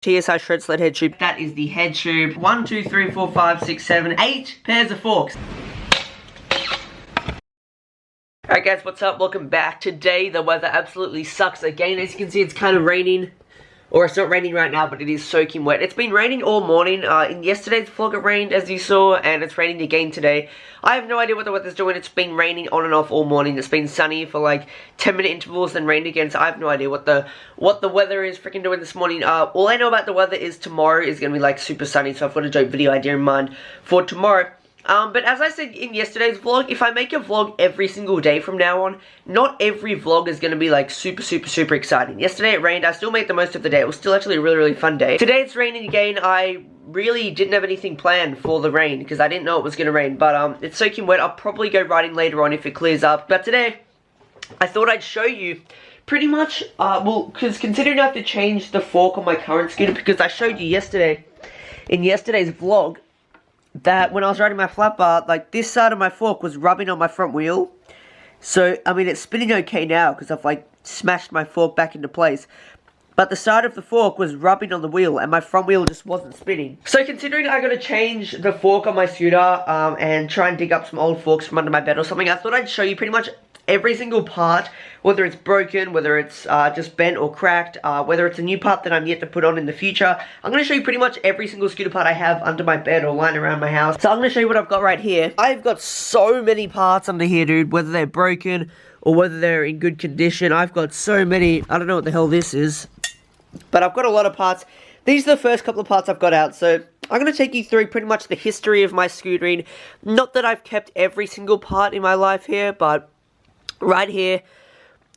TSI Shred Sled head tube. That is the head tube. 1, 2, 3, 4, 5, 6, 7, 8 pairs of forks. Alright guys, what's up? Welcome back. Today the weather absolutely sucks again. As you can see, it's kind of raining. Or it's not raining right now, but it is soaking wet. It's been raining all morning. In yesterday's vlog it rained, as you saw, and it's raining again today. I have no idea what the weather's doing. It's been raining on and off all morning. It's been sunny for like 10-minute intervals, then rained again, so I have no idea what the weather is freaking doing this morning. All I know about the weather is tomorrow is going to be like super sunny, so I've got a dope video idea in mind for tomorrow. But as I said in yesterday's vlog, if I make a vlog every single day from now on, not every vlog is going to be like super exciting. Yesterday it rained, I still made the most of the day. It was still actually a really fun day. Today it's raining again. I really didn't have anything planned for the rain because I didn't know it was going to rain. But it's soaking wet. I'll probably go riding later on if it clears up. But today, I thought I'd show you pretty much, well, because considering I have to change the fork on my current scooter, because I showed you yesterday, in yesterday's vlog, that when I was riding my flat bar, like this side of my fork was rubbing on my front wheel. So, I mean, it's spinning okay now because I've like smashed my fork back into place. But the side of the fork was rubbing on the wheel and my front wheel just wasn't spinning. So considering I gotta change the fork on my scooter and try and dig up some old forks from under my bed or something, I thought I'd show you pretty much every single part, whether it's broken, whether it's just bent or cracked, whether it's a new part that I'm yet to put on in the future. I'm going to show you pretty much every single scooter part I have under my bed or lying around my house. So I'm going to show you what I've got right here. I've got so many parts under here, dude, whether they're broken or whether they're in good condition. I've got so many, I don't know what the hell this is, but I've got a lot of parts. These are the first couple of parts I've got out, so I'm going to take you through pretty much the history of my scootering. Not that I've kept every single part in my life here, but right here,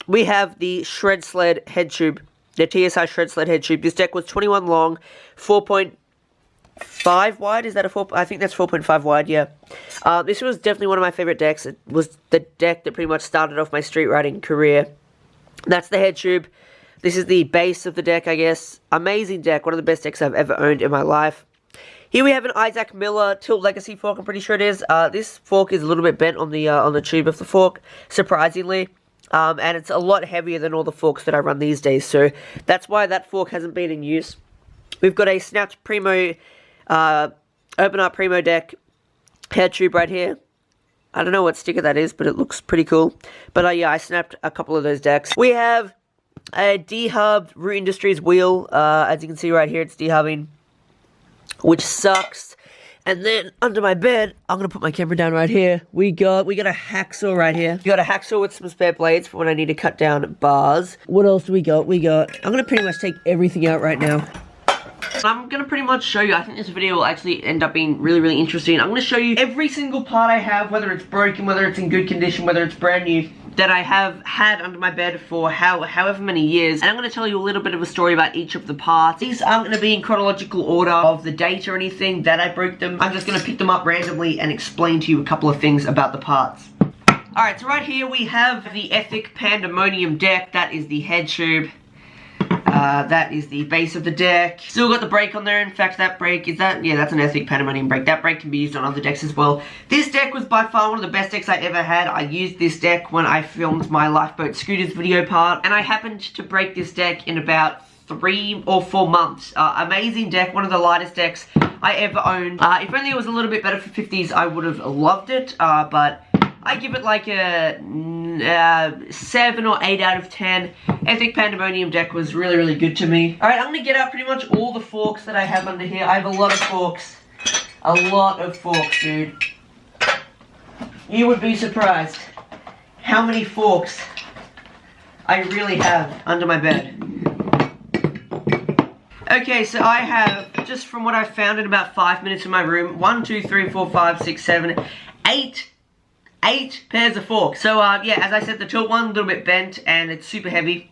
we have the Shred Sled head tube, the TSI Shred Sled head tube. This deck was 21 long, 4.5 wide. Is that a 4? I think that's 4.5 wide, yeah. This was definitely one of my favorite decks. It was the deck that pretty much started off my street riding career. That's the head tube. This is the base of the deck, I guess. Amazing deck, one of the best decks I've ever owned in my life. Here we have an Isaac Miller Tilt Legacy fork, I'm pretty sure it is. This fork is a little bit bent on the tube of the fork, surprisingly. And it's a lot heavier than all the forks that I run these days, so that's why that fork hasn't been in use. We've got a snapped Primo, Urban Art Primo deck head tube right here. I don't know what sticker that is, but it looks pretty cool. But yeah, I snapped a couple of those decks. We have a dehubbed Root Industries wheel. As you can see right here, it's dehubbing, which sucks. And then under my bed, I'm gonna put my camera down right here. We got a hacksaw right here. We got a hacksaw with some spare blades for when I need to cut down bars. What else do we got? I'm gonna pretty much take everything out right now. I'm gonna pretty much show you, I think this video will actually end up being really interesting. I'm gonna show you every single part I have, whether it's broken, whether it's in good condition, whether it's brand new, that I have had under my bed for however many years. And I'm going to tell you a little bit of a story about each of the parts. These aren't going to be in chronological order of the date or anything that I broke them. I'm just going to pick them up randomly and explain to you a couple of things about the parts. Alright, so right here we have the Ethic Pandemonium deck. That is the head tube. That is the base of the deck. Still got the brake on there. In fact, that brake, yeah, that's an Ethic Pandemonium brake. That brake can be used on other decks as well. This deck was by far one of the best decks I ever had. I used this deck when I filmed my Lifeboat Scooters video part, and I happened to break this deck in about 3 or 4 months. Amazing deck, one of the lightest decks I ever owned. If only it was a little bit better for 50s, I would have loved it, but I give it like a 7 or 8 out of 10. Ethic Pandemonium deck was really good to me. Alright, I'm going to get out pretty much all the forks that I have under here. I have a lot of forks. A lot of forks, dude. You would be surprised how many forks I really have under my bed. Okay, so I have, just from what I found in about 5 minutes in my room, 1, 2, 3, 4, 5, 6, 7, 8 pairs of forks. So, yeah, as I said, the tilt one, a little bit bent, and it's super heavy.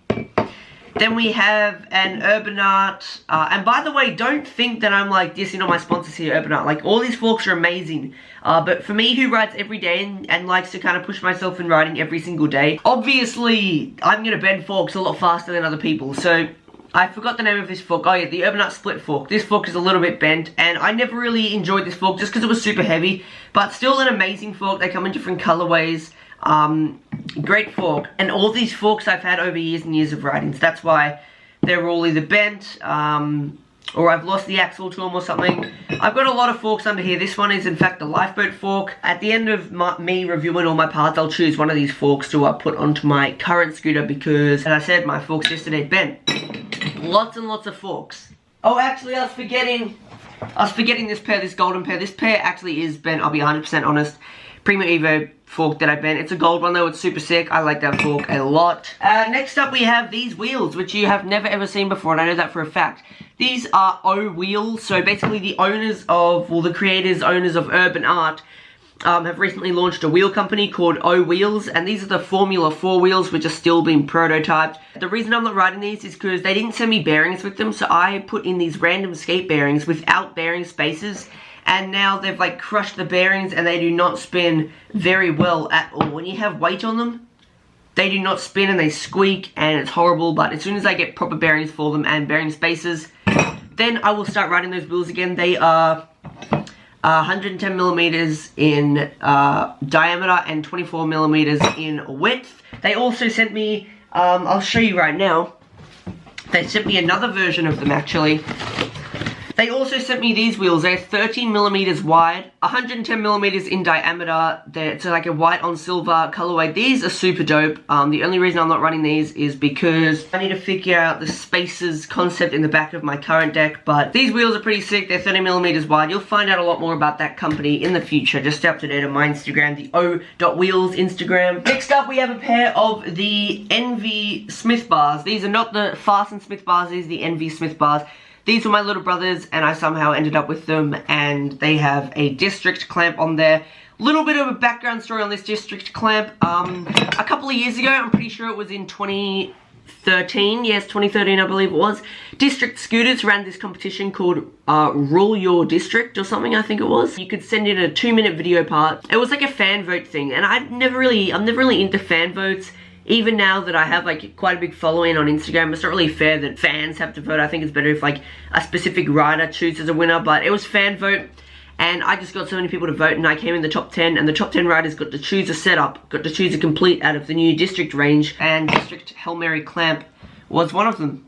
Then we have an Urban Art, and by the way, don't think that I'm like dissing on my sponsors here, Urban Art. Like, all these forks are amazing, but for me, who rides every day and likes to kind of push myself in riding every single day, obviously, I'm gonna bend forks a lot faster than other people, so I forgot the name of this fork. Oh yeah, the Urban Art Split Fork. This fork is a little bit bent, and I never really enjoyed this fork just because it was super heavy, but still an amazing fork. They come in different colorways. Great fork. And all these forks I've had over years and years of riding, so that's why they're all either bent, or I've lost the axle to them or something. I've got a lot of forks under here. This one is in fact a lifeboat fork. At the end of me reviewing all my parts, I'll choose one of these forks to put onto my current scooter because, as I said, my forks yesterday bent. Lots and lots of forks. Oh, actually, I was forgetting this pair, this golden pair. This pair actually is bent, I'll be 100% honest. Primo Evo fork that I bent. It's a gold one though, it's super sick. I like that fork a lot. Next up we have these wheels, which you have never ever seen before, and I know that for a fact. These are O wheels, so basically the owners of, well, the creators, owners of Urban Art, have recently launched a wheel company called O Wheels, and these are the Formula 4 wheels, which are still being prototyped. The reason I'm not riding these is because they didn't send me bearings with them, so I put in these random skate bearings without bearing spacers, and now they've like crushed the bearings and they do not spin very well at all. When you have weight on them, they do not spin and they squeak and it's horrible, but as soon as I get proper bearings for them and bearing spacers, then I will start riding those wheels again. They are 110 millimeters in diameter and 24 millimeters in width. They also sent me, I'll show you right now, they sent me another version of them actually. They also sent me these wheels. They're 13 millimeters wide, 110 millimeters in diameter. It's like a white on silver colorway. These are super dope. The only reason I'm not running these is because I need to figure out the spacers concept in the back of my current deck. But these wheels are pretty sick. They're 30 millimeters wide. You'll find out a lot more about that company in the future. Just stay up to date on my Instagram, the o.wheels Instagram. Next up, we have a pair of the Envy Smith bars. These are not the Fasten Smith bars. These are the Envy Smith bars. These were my little brothers, and I somehow ended up with them, and they have a district clamp on there. Little bit of a background story on this district clamp. A couple of years ago, I'm pretty sure it was in 2013, yes, 2013 I believe it was, District Scooters ran this competition called Rule Your District or something, I think it was. You could send in a 2-minute video part. It was like a fan vote thing, and I'm never really into fan votes. Even now that I have like quite a big following on Instagram, it's not really fair that fans have to vote. I think it's better if like a specific rider chooses a winner, but it was fan vote, and I just got so many people to vote, and I came in the top 10, and the top 10 riders got to choose a setup, got to choose a complete out of the new district range, and District Hail Mary Clamp was one of them.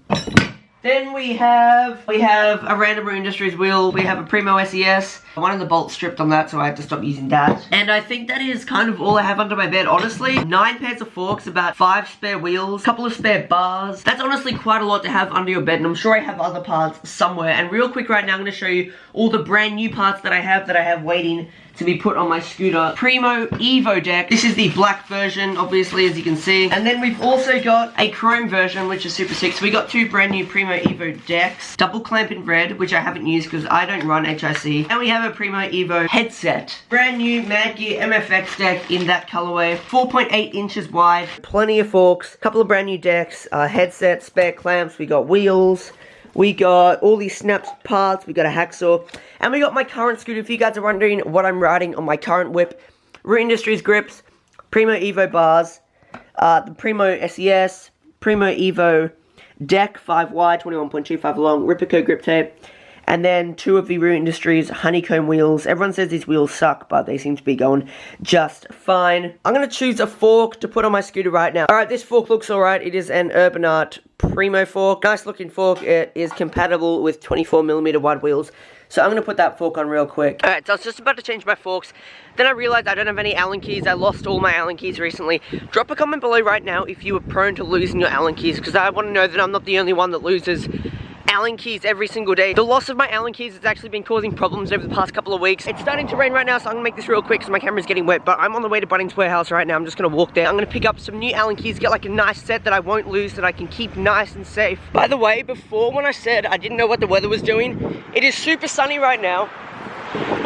Then we have a random Rue Industries wheel. We have a Primo SES. One of the bolts stripped on that, so I had to stop using that. And I think that is kind of all I have under my bed, honestly. 9 pairs of forks, about 5 spare wheels, a couple of spare bars. That's honestly quite a lot to have under your bed, and I'm sure I have other parts somewhere. And real quick right now, I'm going to show you all the brand new parts that I have waiting to be put on my scooter. Primo Evo deck. This is the black version, obviously, as you can see. And then we've also got a chrome version, which is super sick. So we got 2 brand new Primo Evo decks. Double clamp in red, which I haven't used because I don't run HIC. And we have a Primo Evo headset. Brand new Mad Gear MFX deck in that colorway. 4.8 inches wide. Plenty of forks. Couple of brand new decks. Headset, spare clamps. We got wheels. We got all these snaps parts, we got a hacksaw, and we got my current scooter. If you guys are wondering what I'm riding on my current whip, Rue Industries grips, Primo Evo bars, the Primo SES, Primo Evo deck 5 wide, 21.25 long, Ripco grip tape, and then 2 of the Rue Industries honeycomb wheels. Everyone says these wheels suck, but they seem to be going just fine. I'm going to choose a fork to put on my scooter right now. Alright, this fork looks alright. It is an Urban Art Primo fork. Nice looking fork. It is compatible with 24mm wide wheels. So I'm going to put that fork on real quick. Alright, so I was just about to change my forks. Then I realized I don't have any Allen keys. I lost all my Allen keys recently. Drop a comment below right now if you were prone to losing your Allen keys, because I want to know that I'm not the only one that loses Allen keys every single day. The loss of my Allen keys has actually been causing problems over the past couple of weeks. It's starting to rain right now, so I'm gonna make this real quick because my camera's getting wet, but I'm on the way to Bunnings Warehouse right now. I'm just gonna walk there. I'm gonna pick up some new Allen keys, get like a nice set that I won't lose, that I can keep nice and safe. By the way, before when I said I didn't know what the weather was doing, it is super sunny right now.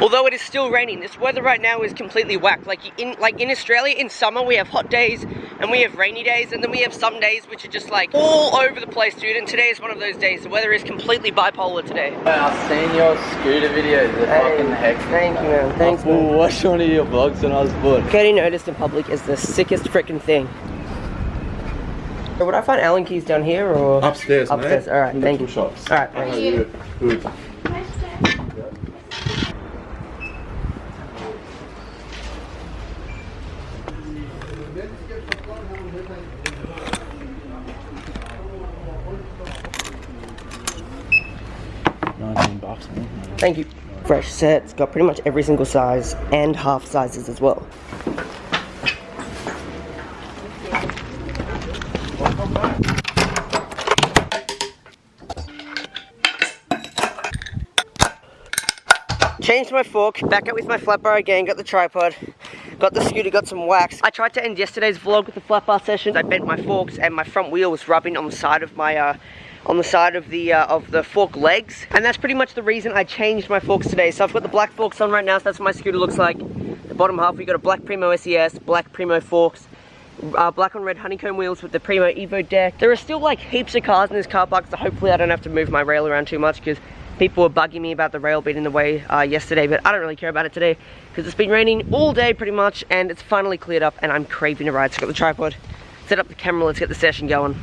Although it is still raining, this weather right now is completely whacked. Like in Australia, in summer, we have hot days, and we have rainy days, and then we have some days which are just like all over the place, dude, and today is one of those days. The weather is completely bipolar today. I've seen your scooter videos, they're fucking hectic. Thank you, man. Thanks, man. I watched one of your vlogs when I was bored. Getting noticed in public is the sickest freaking thing. Would I find Allen keys down here, or? Upstairs, mate. Upstairs, alright, thank you. Shops. Alright, thank you. Good. $19, man. Thank you. Fresh set. It's got pretty much every single size and half sizes as well. Changed my fork, back out with my flat bar again, got the tripod, got the scooter, got some wax. I tried to end yesterday's vlog with the flat bar session. I bent my forks and my front wheel was rubbing on the side of my of the fork legs, and that's pretty much the reason I changed my forks today. So I've got the black forks on right now, so that's what my scooter looks like. The bottom half, we got a black Primo SES, black Primo forks, black on red honeycomb wheels with the Primo Evo deck. There are still like heaps of cars in this car park, so hopefully I don't have to move my rail around too much, because people were bugging me about the rail being in the way yesterday, but I don't really care about it today because it's been raining all day pretty much, and it's finally cleared up and I'm craving a ride. So I got the tripod, set up the camera, let's get the session going.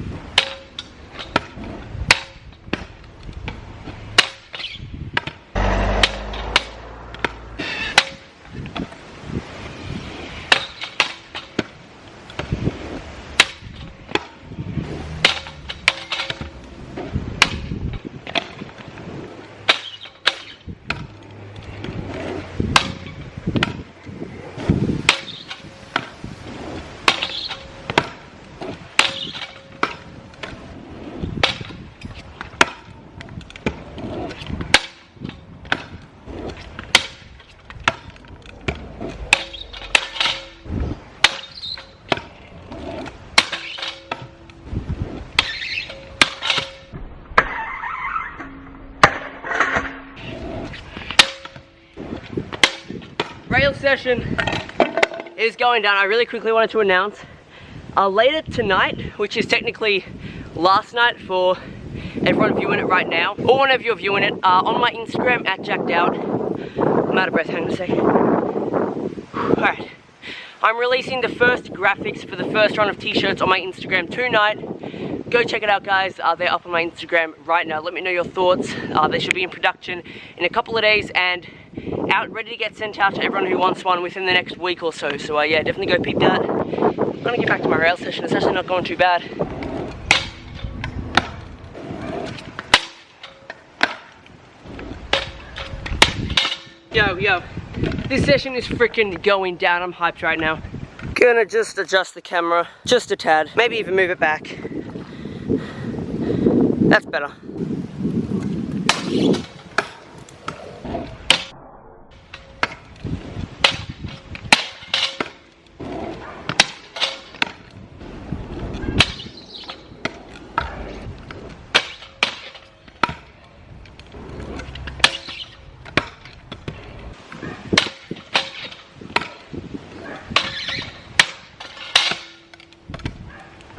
Rail session is going down. I really quickly wanted to announce later tonight, which is technically last night for everyone viewing it right now, or whenever you're viewing it, on my Instagram at Jack Dowd. I'm out of breath, hang on a second. Alright, I'm releasing the first graphics for the first run of t-shirts on my Instagram tonight. Go check it out, guys. They're up on my Instagram right now. Let me know your thoughts. They should be in production in a couple of days and out ready to get sent out to everyone who wants one within the next week or so. So yeah, definitely go peep that. I'm gonna get back to my rail session. It's actually not going too bad. Yo, this session is freaking going down. I'm hyped right now. Gonna just adjust the camera just a tad, maybe even move it back. That's better.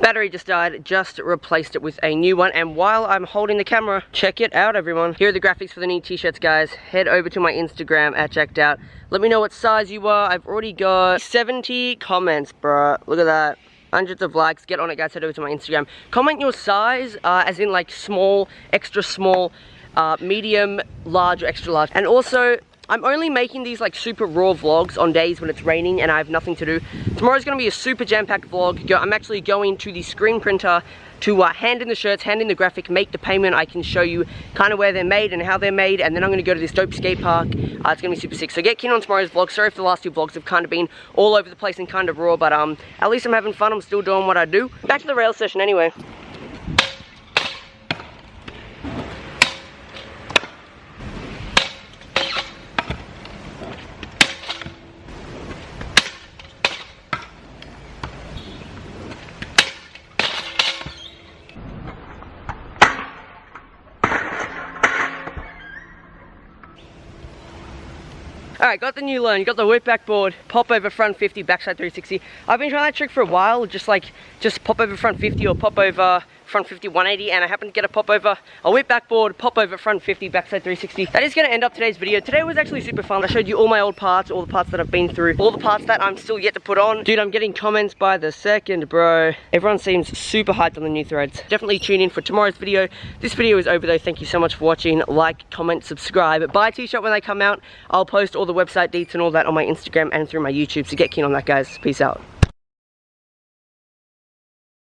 Battery just died, just replaced it with a new one, and while I'm holding the camera, check it out everyone. Here are the graphics for the new t-shirts, guys. Head over to my Instagram at Jack Dowd. Let me know what size you are. I've already got 70 comments, bruh. Look at that. Hundreds of likes. Get on it, guys. Head over to my Instagram. Comment your size, as in like small, extra small, medium, large, or extra large. And also, I'm only making these like super raw vlogs on days when it's raining and I have nothing to do. Tomorrow's gonna be a super jam-packed vlog. I'm actually going to the screen printer to hand in the shirts, hand in the graphic, make the payment. I can show you kind of where they're made and how they're made, and then I'm gonna go to this dope skate park. It's gonna be super sick. So get keen on tomorrow's vlog. Sorry if the last two vlogs have kind of been all over the place and kind of raw, but at least I'm having fun. I'm still doing what I do. Back to the rail session anyway. Alright, got the new learn, got the whip backboard, pop over front 50, backside 360. I've been trying that trick for a while, just pop over front 50 or pop over front 50 180, and I happened to get a pop over, a whip backboard, pop over front 50, backside 360. That is going to end up today's video. Today was actually super fun. I showed you all my old parts, all the parts that I've been through, all the parts that I'm still yet to put on. Dude, I'm getting comments by the second, bro. Everyone seems super hyped on the new threads. Definitely tune in for tomorrow's video. This video is over though. Thank you so much for watching. Like, comment, subscribe. Buy a t-shirt when they come out. I'll post all the website deets and all that on my Instagram and through my YouTube, so get keen on that, guys. Peace out.